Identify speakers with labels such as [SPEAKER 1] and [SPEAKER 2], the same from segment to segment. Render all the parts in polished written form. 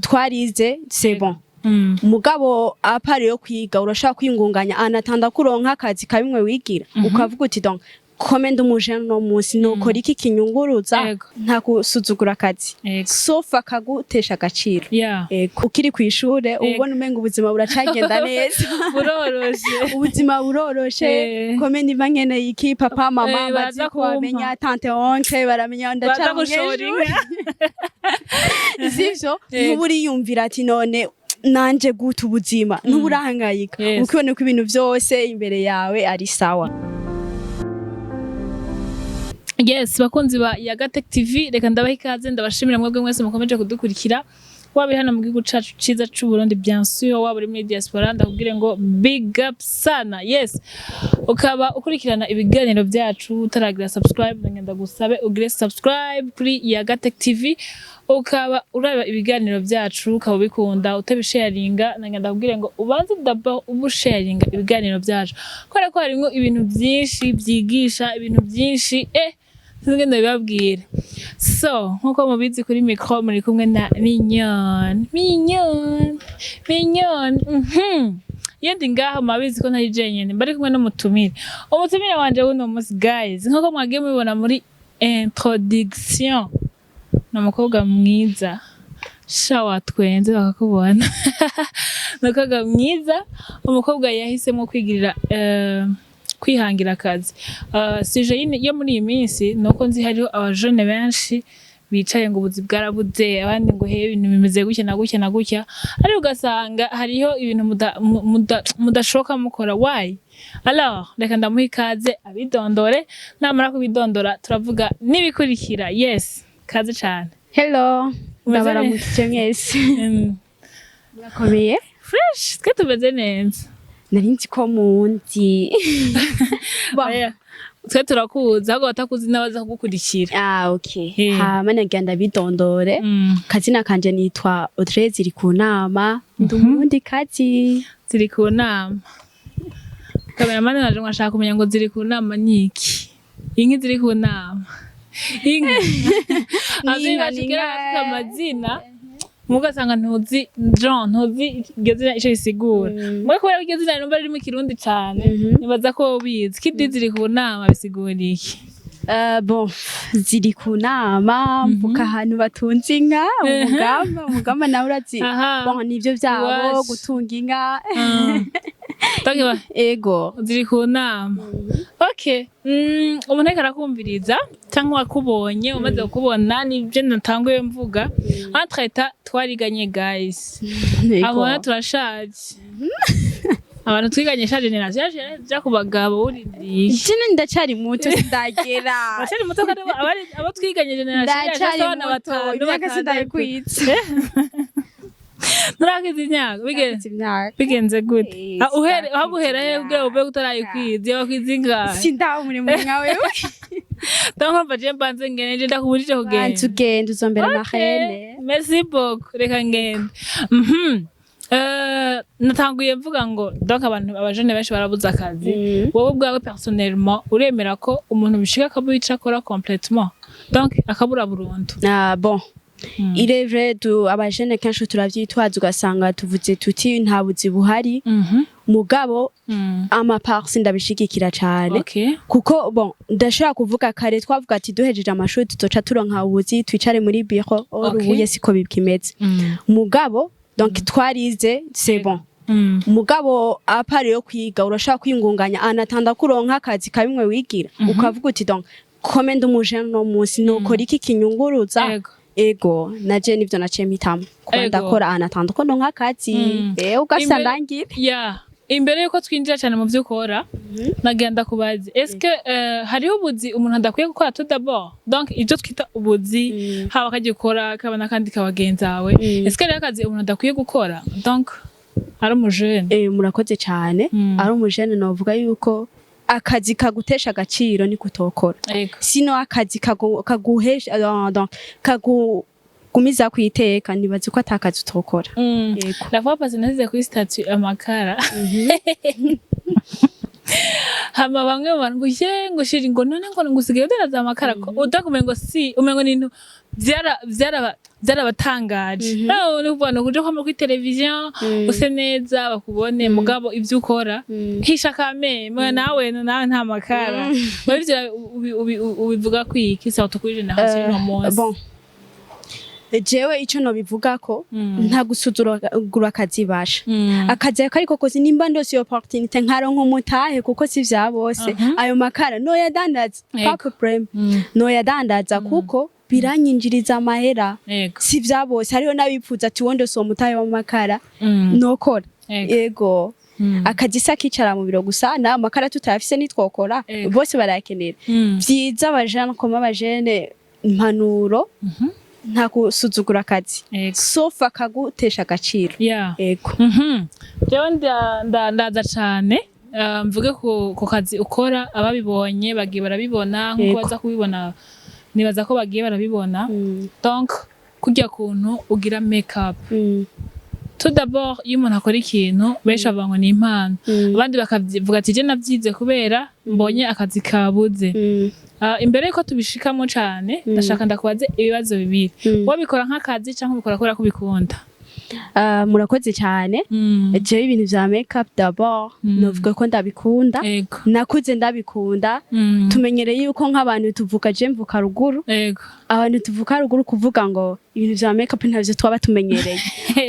[SPEAKER 1] twarize c'est bon mugabo apare yo kwiga urashaka kwingunganya anatanda kuronka akazi kabimwe wigira ukavuga uti donc komende umujene no munsi nokora iki kinyunguruza nta kusuzugura akazi sofa kagutesha agaciro ukiri kwishure ubona umenga ubuzima buracagenda neza ubuzima buroroshe komende ivangene iki papa mama bazi ko bamenya tante onke baramenya ndacamushora sivyo ntuburi yumvira ati none nanje guta ubuzima ntuburahangayika ukibone ko ibintu byose imbere yawe ari sawa.
[SPEAKER 2] Yes, bakunzi ba Yagatech TV, reka ndabaha ikaze ndabashimira mwebwe mwese mukomeje kudukurikira. Wabe hano mu gihugu cacu ciza c'u Burundi bien sûr, waba uri muri diaspora ndakubwire ngo big up sana. Yes. Ukaba ukurikirana ibiganiro byacu utaragira subscribe ngenda gusabe ugire subscribe kuri Yagatech TV. Ukaba uraba ibiganiro byacu ukaba bikunda utabisharinga ngenda kubwire ngo ubanze d'abord ubusharinga ibiganiro byacu. Kora ko harimo ibintu byinshi byigisha ibintu byinshi Tugenda bibabwira. So, nkuko mubizi kuri micro muri kumwe na Mignon. Yendi ngaho mabizi ko ntari jenyene bari kumwe n'umutumire. Umutumire wanje wuno musi guys, nkuko mwagiye mubibona muri introduction. N'umukobwa mwiza. Shawa twenze bakakubona. N'umukobwa mwiza, umukobwa yahisemo kwigirira kwihangira akazi. Sije yo muri iyi minsi nuko nzi hariho abajone benshi bicaye ngo ubuzi bwarabuze abandi ngo he ibintu bimeze gutya na gutya ari ugasanga hariho ibintu mudashoka mukora why. Alors reka ndamuha ikaze abidondore namara kubidondora turavuga nibikurikira. Yes, kaze cyane.
[SPEAKER 1] Hello, ndabaramukije mwese. Murakomeye?
[SPEAKER 2] Fresh, twe tumeze neza.
[SPEAKER 1] Narinzi ko mundi
[SPEAKER 2] twe turakuza ahubwo batakuzi n'abaza kugukurikira.
[SPEAKER 1] Okay. Hama nagenda bidondore. Kazina kanje nitwa Audrey ziri ku nama. Ndumundi kazi
[SPEAKER 2] ziri ku nama. Kameramani naje ngashaka kumenya ngo ziri ku nama niki. Inki ziri ku nama. Inki. Azinga shikira amazina. Mugasanga ntuzi John ntuzi igezina ico isigura mwe ko igezina numva riri mu kirundi cyane nibaza ko bizi kidi ziri ku nama bisigura iki.
[SPEAKER 1] Bon ziri ku nama mvuka ahantu batunze inka umugamba nawe urazi bon nivyo byabo gutunga inka
[SPEAKER 2] Tangiba
[SPEAKER 1] ego
[SPEAKER 2] ziri ku nama. Okay, umuntu arakumviriza cyangwa wakubonye umaze kukubona nibyo natanguye mvuga atraita twariganye guys. Abona turashaje. Abantu twiganye sha generation yaje kubagabo urindi.
[SPEAKER 1] Ikindi ndacari muto ndagera.
[SPEAKER 2] Ndacari muto kandi abo twiganye generation yaje abana batanu
[SPEAKER 1] bakasindayikwitse.
[SPEAKER 2] Nurakize imyaka bigenze gute abuhera he ubwo ube utarayikwize yakwizinga
[SPEAKER 1] sindaho muri mwawe
[SPEAKER 2] ndumva je mbanze ngene ndakubujije kugenda
[SPEAKER 1] tugenda uzombera mahene.
[SPEAKER 2] Merci beaucoup reka ngende. Natanguye mvuga ngo donc abantu abajene benshi barabuza akazi. Wowe ubwawe personnellement uremera ko umuntu bishika akabuyica akora complètement donc akabura burundu?
[SPEAKER 1] Bon il est vrai abajene kenshi turavyitwaza ugasanga tuvuze tuti nta buzi buhari mugabo ama parts ndabishigikira cyane kuko bon ndashaka kuvuga kare twavuga ati duhejeje amashuri tuzoca turonka ubuzi twicare muri bureau ubuye siko bibwimeze mugabo donc twarize c'est bon mugabo apare yo kwiga urashaka kwingunganya anatanda kuronka akazi kabimwe wigira ukavuga uti donc komende umujene no munsi nokora iki kinyunguruza ego naje nivyo naciye mpitamo kuba ndakora anatanda ko ndonka akazi ugasandangira.
[SPEAKER 2] Imbere yuko twinjira cyane mu vyukora nagenda kubaza eske hariho ubuzi umuntu adakwiye gukora tout d'abord donc ivyo twita ubuzi haba kagikora kabana kandi kabagenzawe eske rero akazi umuntu adakwiye gukora donc ari umujene.
[SPEAKER 1] Murakoze cyane ari umujene novuga yuko akazi kagutesha agaciro ni kutokora sino akazi kaguhesha donc kagumiza kwiteka nibaze ko atakazi utokora.
[SPEAKER 2] La fois passée nazize kuri statut amakara hama bamwe abantu ngo shiri ngo none ngo ngusigaye utaraza amakara udakumengo si umengo nintu vyara byarabatangaje ubona kuje kwama kuri televiziyo use neza bakubone mugabo ivyo ukora hisha kameme nawe nta makara ubivuga kwiki sawa tukuri generation no mose
[SPEAKER 1] bon jewe ico no bivuga ko nta gusuzugura akazi basha akazi kariko kozi nimba ndose opportunity nkaronka umutahe kuko si vya bose ayo makara no yadandaza papa prem no yadandaza kuko biranyinjiriza amahera si vya bose hariho nabipfuza ati wondo so mutahe wa makara nokora yego akazi sakicara mu biro gusa na makara tutafise nitwokora bose barakenera vyiza abajana koma abajene impanuro nta gusuzugura akazi sofa kagutesha agaciro
[SPEAKER 2] yego jewe ndaza cane mvuge ku kazi ukora ababibonye bagiye barabibona nkuko baza kubibona nibaza ko bagiye barabibona donc kujya kuntu ugira make up tout d'abord iyo umuntu akora ikintu benshi bavuga ngo ni impano abandi bakavuga ati je navyize kubera mbonye akazi kabuze imbere yuko tubishikamo cane ndashaka ndakubaze ibibazo bibiri wabikora nk'akazi canke ubikora kubera ko bikunda
[SPEAKER 1] murakoze cyane jewe ibintu vya make up d'abord novuga ko ndabikunda nakuze ndabikunda tumenyereye yuko nk'abantu tuvuka je mvuka ruguru abantu tuvuka ruguru kuvuga ngo ibintu vya make up ntavyo twaba tumenyereye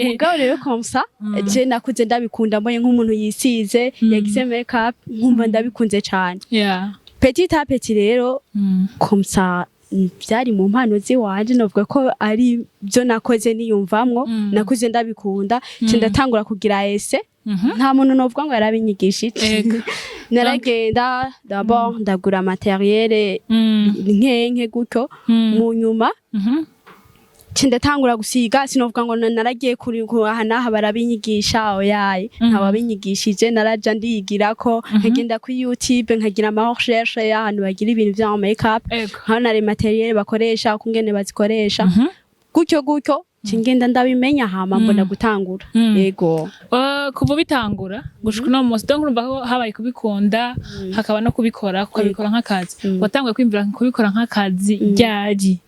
[SPEAKER 1] mugabo rero komsa je nakuze ndabikunda mbonye nk'umuntu yisize yagize make up nkumva ndabikunze cyane petit à petit rero komsa byari mu mpano ziwanje novuga ko ari byo nakoze niyumvamwo nakuze ndabikunda cyo ndatangura kugira ese nta muntu novuga ngo yarabinyigishije naragenda d'abord ndagura materiel nke gutyo mu nyuma ndatangura gusiga sinovuga ngo naragiye kuri aha barabinyigisha oyaye ntawabinyigishije naraja ndiyigirako nkagenda kuri YouTube nkagira ama recherche y'ahantu bagira ibintu vya make up hano nari materiel bakoresha kungene bazikoresha gutyo cingenda ndabimenya hama mbona gutangura yego
[SPEAKER 2] kuva bitangura gushika no munsi donc urumva ko habaye kubikunda hakaba no kubikora ukabikora nk'akazi watanguye kwimvira kubikora nk'akazi ryari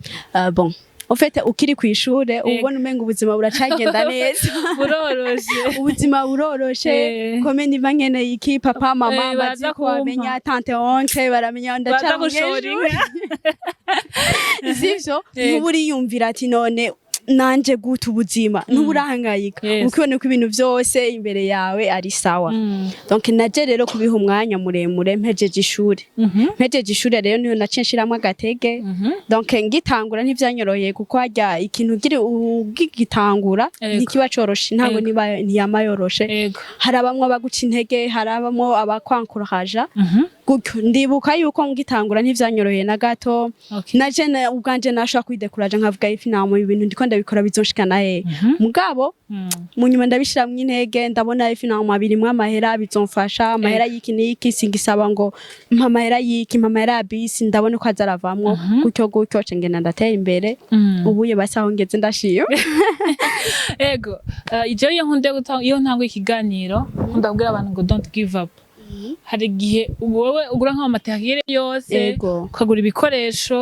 [SPEAKER 1] bon en fait ukiri kwishure ubona umenga ubuzima buracagenda neza
[SPEAKER 2] buroroshe
[SPEAKER 1] ubuzima buroroshe kome niva nkene iki papa mama bazi ko bamenya tante onke baramenya ndacamushora sivyo uburi yumvira ati none nanje guta ubuzima n'uburahangayika ukibone ko ibintu vyose imbere yawe ari sawa donc naje rero kubiha umwanya muremure mpejeje ishure rero niyo nacenshiramo agatege donc ngitangura ntivyanyoroheye kuko harya ikintu giri ugigitangura ntikiba coroshe ntabwo ntiyama yoroshe harabamwe abaguca intege harabamwe abakwankuraja gutyo ndibuka yuko ngitangura ntivyanyoroheye na gato naje ubwanje nashaka kwidekuraje nkavuga ifi namo ibintu ndiko ndabikora bizoshikana mugabo munyuma ndabishira mu intege ndabona ifi namo abirimwe amahera bizomfasha amahera yiki niki singisaba ngo amahera yiki amahera bisi ndabona ko azaravamwo gutyo cengena ndatera imbere ubuye basaho ngeze ndashima
[SPEAKER 2] ego ijo iyo ntango ikiganiro ndabwira abantu ngo don't give up hari igihe wowe ugura nk'amateriel yose ukagura ibikoresho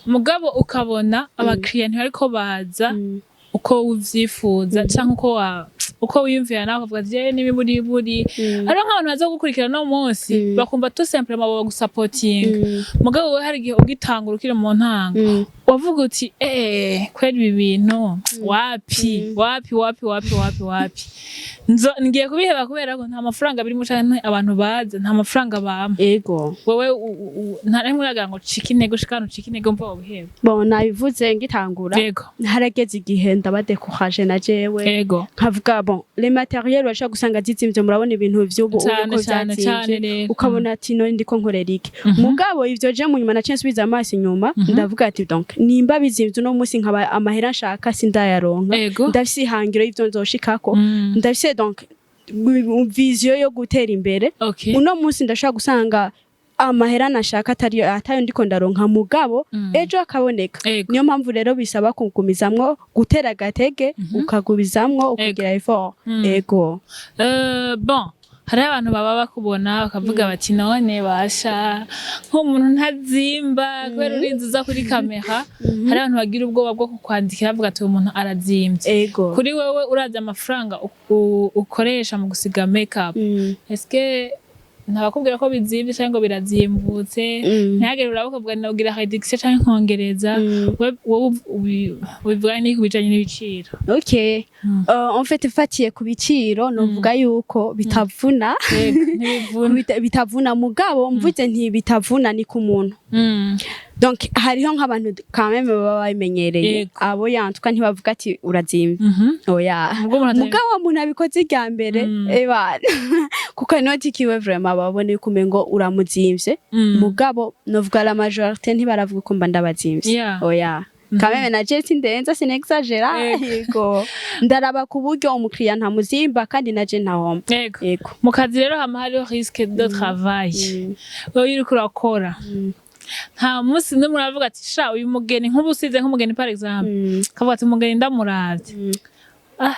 [SPEAKER 2] mugabo ukabona abakiriya ntibariko baza uko uvyifuza canke uko wiyumvira nawe ukavuga ati n'imiburiburi ariho nk'abantu baza gukurikira no munsi bakumva tout simplement baba gusupporting mugabo wowe hari igihe ugitangura ukiri mu ntango wavuga uti kweri ibi bintu wapi ngiye kubiheba kubera ko nta mafaranga biri mucanke abantu baza nta mafaranga bampa wowe ntarimuraga ngo cika intego shikano cika intego mva ubuheba
[SPEAKER 1] bon nabivuze ngitangura harageze igihe ndabadekuraje na jewe nkavuga bon les matériels wacha gusanga zizimvye murabona ibintu vy'ubu uko vyatsinze ukabona ati no ndiko nkorera iki mugabo ivyo je mu nyuma naciye nsubiza amaso inyuma ndavuga ati donc nimba bizimvye no musi nkaba amahera nshaka sindayaronka ndafise ihangiro y'ivyo nzoshikako ndafise donc vision yo gutera imbere uno musi ndashaka gusanga amahera nashaka atayo ndiko ndaronka mugabo ejo akaboneka niyo mpamvu rero bisaba kugumizamwo gutera gatege ukagubizamwo ukugira effort
[SPEAKER 2] bon hari abantu baba bakubona bakavuga bati none basha nk'umuntu ntazimba kubera urinzi uza kuri kamera hari abantu bagira ubwoba bwo kukwandikira bavuga ati uyu muntu arazimvye kuri wewe urazi amafaranga ukoresha mu gusiga makeup eske ntabakubwira ko bizimvye cyangwa ngo birazimbutse ntihagere urabukavuga nagira reduction cyangwa nkongereza wowe ubivuga ni kubijanye n'ibiciro
[SPEAKER 1] en fait fatiye ku biciro novuga yuko bitavuna bitavuna mugabo mvuze nti bitavuna ni ku muntu donc hariho nk'abantu quand même baba bimenyereye abo yantuka ntibavuga ati urazimvye oya mugabo umuntu abikoze irya mbere ebana kuko inoti kiwe vraiment babone kumengo uramuzimvye mugabo novuga la majorité ntibaravuga ko mba ndabazimvye oya quand même na je sindenza sinexagera yego ndaraba ku buryo umukiriya ntamuzimba kandi naje ntahomba
[SPEAKER 2] yego mu kazi rero hama hariho risque de travail wowe uri kurakora nta musi n'umwe uravuga ati sha uyu mugeni nk'ubusize nk'umugeni par exemple kavuga ati umugeni ndamuravye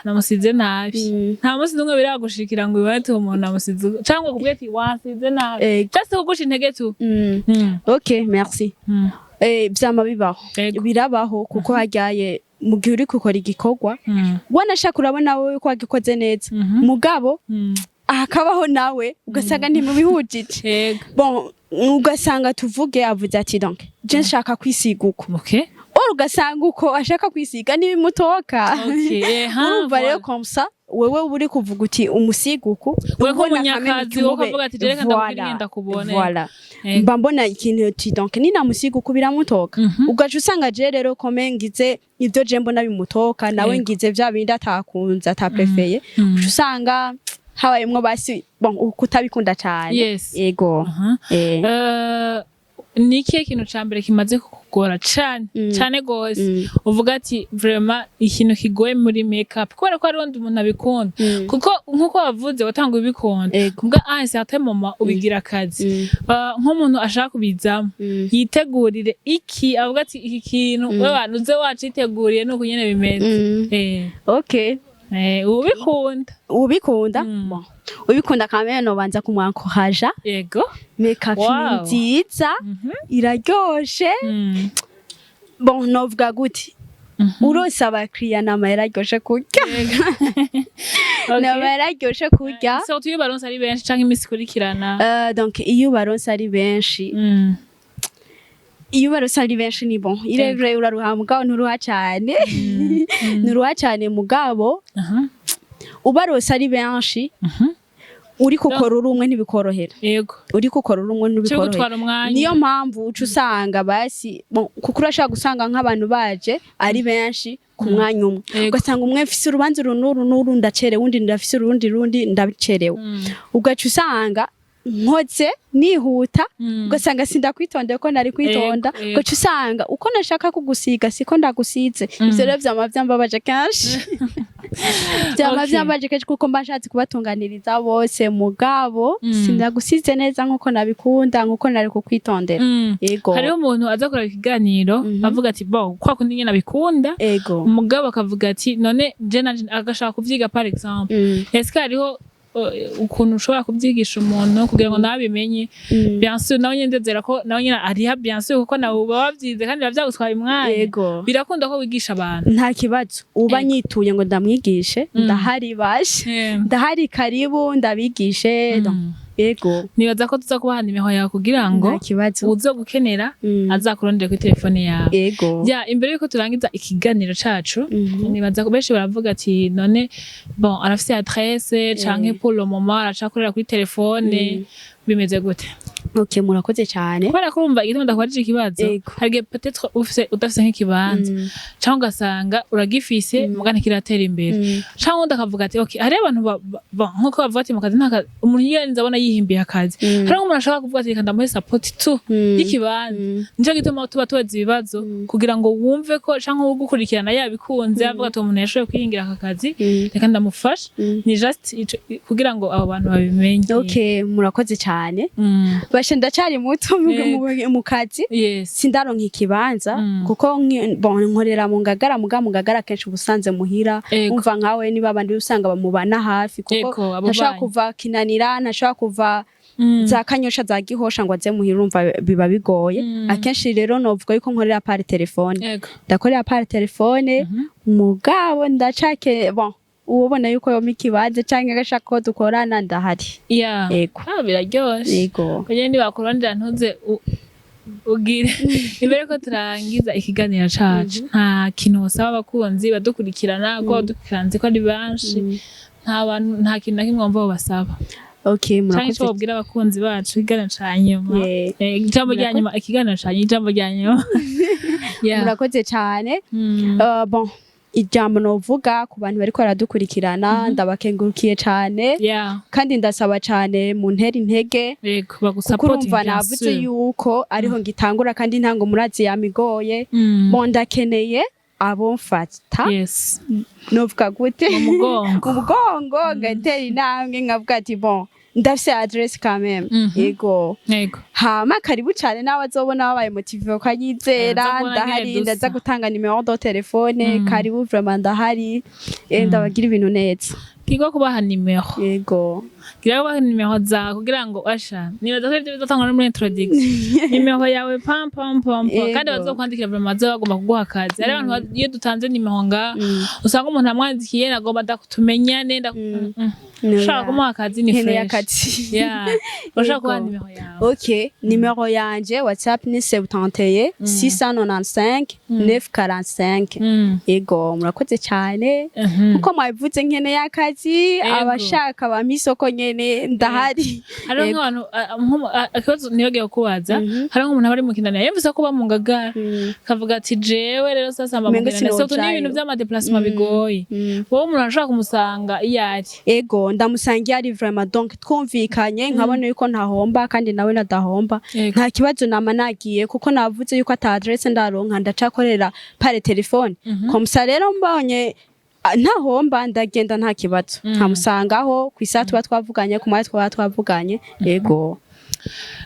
[SPEAKER 2] namusize nabi nta musi n'umwe biragushikira ngo ubone ati umuntu namusize cyangwa kubwira ati wasize nabi just kugusha intege tu
[SPEAKER 1] ok merci vyama bibaho birabaho kuko hajyaye mu gihe uri gukora igikorwa wanashaka urabona wowe ko wagikoze neza mugabo akabaho nawe ugasanga ntimubihujije bon ugasanga tuvuge avuze ati donc je nshaka kwisiga uko ugasanga uko ashaka kwisiga nibimutoka urumva rero comme ça wewe uri kuvuga uti umusiga uko
[SPEAKER 2] wewe nk'umunyakazi wo kuvuga ati reka ndakugenda kubone
[SPEAKER 1] voilà mba mbona ikintu ati donc nina musiga uko biramutoka ugaje usanga je rero komengize ivyo je mbona bimutoka nawe ngize vya bindi atakunze ataprefeye usanga habayemwo basi bon kutabikunda cyane yego
[SPEAKER 2] niki kintu cambere kimaze kukugora cyane gose uvuga ati vraiment ikintu kigoye muri makeup kubera ko ari umuntu abikunda kuko nkuko wavuze watanga ubikunda kubwa certain moment ubigira akazi nk'umuntu ashaka kubizamo yitegurire iki avuga ati iki kintu wewe nuze waciteguriye nuko nyene bimeze
[SPEAKER 1] okay
[SPEAKER 2] ubikunda
[SPEAKER 1] bon ubikunda kamera no banza kumwankoraja
[SPEAKER 2] yego
[SPEAKER 1] makeup nziza iraryoshe bon novuga guti urose abakiriya n'amahera aryoshe kurya n'amahera aryoshe kurya
[SPEAKER 2] so tuyo baronse ari benshi canke imisi kurikirana
[SPEAKER 1] donc iyo baronse ari benshi iyo baronse ari benshi ni bon irevre uraruha mugabo nturuha cyane nturuha cyane mugabo ubarose ari benshi uri gukora urumwe ntibikorohera
[SPEAKER 2] yego
[SPEAKER 1] uri gukora urumwe ntibikorohera niyo mpamvu uca usanga basi kuko urashaka gusanga nk'abantu baje ari benshi ku mwanya umwe ugasanga umwe afise urubanza runuru ndacerewe undi ndafise urundi ndabicerewe ugaca usanga nkoze nihuta ugasanga sindakwitondeye ko nari kwitonda ugaca usanga uko nashaka kugusiga siko ndagusize ivyo rero vyama vyambabaje kenshi byaba byambaje kenshi kuko mbashatse kubatunganiriza bose mugabo sindagusize neza nkuko nabikunda nkuko nari kukwitondera yego
[SPEAKER 2] hariho umuntu aza kuraba ikiganiro avuga ati bo kwa kundi nyene nabikunda umugabo akavuga ati none je nanje agashaka kuvyiga par exemple est-ce que hariho ukuntu ushobora kubyigisha umuntu kugira ngo nabimenye bien sûr nawe nyendezera ko nawe nyina ari bien sûr kuko nawe babyize kandi bavyagutwaye umwanya birakunda ko wigisha abantu
[SPEAKER 1] nta kibazo uba nyituye ngo ndamwigishe ndahari bashe ndahari karibu ndabigishe yego
[SPEAKER 2] nibaza ko tuza kubahana imiho yawe kugira ngo uzo gukenera azakurondere kuri telefone yawe
[SPEAKER 1] yego
[SPEAKER 2] imbere yuko turangiza ikiganiro cacu nibaza ko benshi baravuga ati none bon arafise adresse canke pour le moment aracakorera kuri telefone bimeze gute
[SPEAKER 1] okay murakoze cyane
[SPEAKER 2] kubera ko urumva igituma ndakwarije ikibazo harige peut-être udafise nk'ikibanza cyangwa ugasanga uragifise mugana kiratera imbere cyangwa ndakavuga ati okay hari abantu nkuko bavuga ati mu kazi ntaka umuntu yiyenza abona yihimbiye akazi hari umuntu ashaka kuvuga ati reka ndamuhe support tu y'ikibanza nico gituma tuba tubaza ibibazo kugira ngo wumve ko cyangwa ugukurikirana yabikunze avuga ati umuntu yashoboye kwihingira aka kazi reka ndamufasha ni just kugira ngo abo bantu babimenye
[SPEAKER 1] okay murakoze cyane bashe ndacari muto mu kazi sindaronka ikibanza kuko nkorera mu Ngagara mu Ngagara kenshi ubusanze muhira umva nkawe niba abandi usanga bamubana hafi kuko ntashaka kuva Kinanira ntashaka kuva za Kanyosha za Gihosha ngo aze muhira umva biba bigoye akenshi rero novuga yuko nkorera par telefone ndakorera par telefone mugabo ndacake ubona yuko yo mikibaze canke agashaka ko dukorana ndahari yego
[SPEAKER 2] biraryoshe
[SPEAKER 1] yego
[SPEAKER 2] kugira ndi bakurondera ntuze ugire imbere ko turangiza ikiganiro cacu nta kintu usaba abakunzi badukurikirana ko badukiranze ko ari banshi nta kintu na kimwe wumva basaba
[SPEAKER 1] okay
[SPEAKER 2] murakoze cyane babwira abakunzi bacu ikiganiro canyuma ijambo rya nyuma ikiganiro canyuma ijambo rya nyuma
[SPEAKER 1] murakoze cyane bon ijambo novuga ku bantu bariko baradukurikirana ndabakengurukiye cyane kandi ndasaba cyane mu ntera intege kuko urumva navuze yuko ariho ngitangura kandi ntango murazi yamigoye bon ndakeneye abo mfata novuga gute mu mugongo ngatera intambwe nkavuga ati bon ndafise adresse quand même yego hama karibu cyane nawe azobona babaye motive ko anyizera ndahari ndaza gutanga numero de telefone karibu vraiment ndahari ndabagira ibintu neza
[SPEAKER 2] kigo kubaha numero
[SPEAKER 1] yego
[SPEAKER 2] gira kubaha numero za kugira ngo asha nibaza ko ibyo bizatangwa muri introduction numero yawe pam kandi bazokwandikira vraiment bagomba kuguha akazi ari abantu iyo dutanze numero nga usanga umuntu amwandikiye nagomba ndakutumenyane ushaka kumuha akazi ni fresh ushaka kubaha numero yawe
[SPEAKER 1] okay numero yanje WhatsApp ni 71 695 945 yego murakoze cyane uko mwabivuze nkene y'akazi abashaka ba misoko nyene ndahari
[SPEAKER 2] hari nk'abantu akazo niyogiye kubaza hari nk'umuntu abari mu Kinanira yemvise ko ba mu Ngagara kavuga ati jewe rero sasa mba mu Kinanira so n'ibintu by'ama déplacement bigoye wowe umuntu ashaka kumusanga iyari
[SPEAKER 1] ego ndamusangiye ari vraiment donc twumvikanye nkabona yuko ntahomba kandi nawe nadahomba nta kibazo nama nagiye kuko navuze yuko ata adresse ndaronka ndacakorera par telefone komsa rero mbonye ntahomba ndagenda nta kibazo nkamusangaho kwisa tuba twavuganye ku mwanya twavuganye yego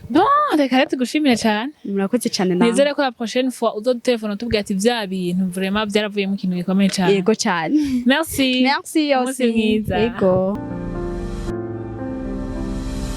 [SPEAKER 2] bon reka tugushimire cyane
[SPEAKER 1] murakoze cyane nawe
[SPEAKER 2] nizere ko la prochaine fois uzotelefone tubwira ati bya bintu vraiment byaravuye mu kintu gikomeye cyane
[SPEAKER 1] yego cyane
[SPEAKER 2] merci
[SPEAKER 1] yose yego